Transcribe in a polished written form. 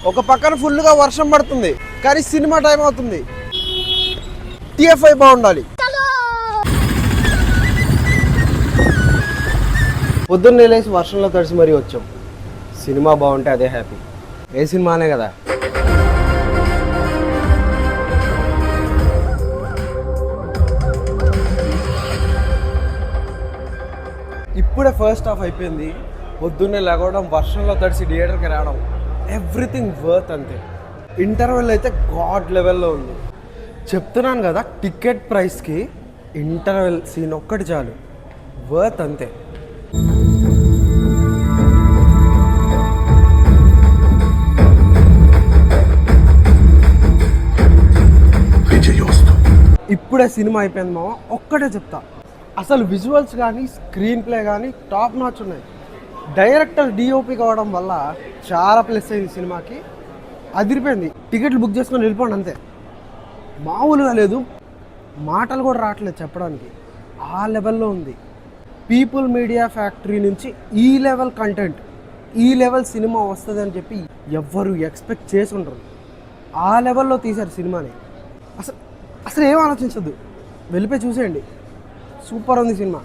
ఒక పక్కన ఫుల్గా వర్షం పడుతుంది కానీ సినిమా టైం అవుతుంది. TFI బాగుండాలి. పొద్దున్నే లేచి వర్షంలో తడిసి మరీ వచ్చాం. సినిమా బాగుంటే అదే హ్యాపీ. ఏ సినిమానే కదా. ఇప్పుడే ఫస్ట్ హాఫ్ అయిపోయింది. పొద్దున్నే లేవడం, వర్షంలో తడిసి థియేటర్కి రావడం, ఎవ్రీథింగ్ వర్త్ అంతే. ఇంటర్వెల్ అయితే గాడ్ లెవెల్లో ఉంది. చెప్తున్నాను కదా, టికెట్ ప్రైస్కి ఇంటర్వెల్ సీన్ ఒక్కటి చాలు, వర్త్ అంతే. ఇప్పుడే సినిమా అయిపోయింది మామ. ఒక్కటే చెప్తా, అసలు విజువల్స్ కానీ స్క్రీన్ ప్లే కానీ టాప్ నాచ్ ఉన్నాయి. డైరెక్టర్ DOP కావడం వల్ల చాలా ప్లస్ అయింది సినిమాకి. అదిరిపోయింది. టికెట్లు బుక్ చేసుకొని వెళ్ళిపోండి అంతే. మామూలుగా లేదు, మాటలు కూడా రావట్లేదు చెప్పడానికి, ఆ లెవెల్లో ఉంది. పీపుల్ మీడియా ఫ్యాక్టరీ నుంచి ఈ లెవెల్ కంటెంట్, ఈ లెవెల్ సినిమా వస్తుంది అని చెప్పి ఎవ్వరు ఎక్స్పెక్ట్ చేసి ఉండరు. ఆ లెవెల్లో తీశారు సినిమాని. అసలు ఏం ఆలోచించద్దు, వెళ్ళిపోయి చూసేయండి. సూపర్ ఉంది సినిమా.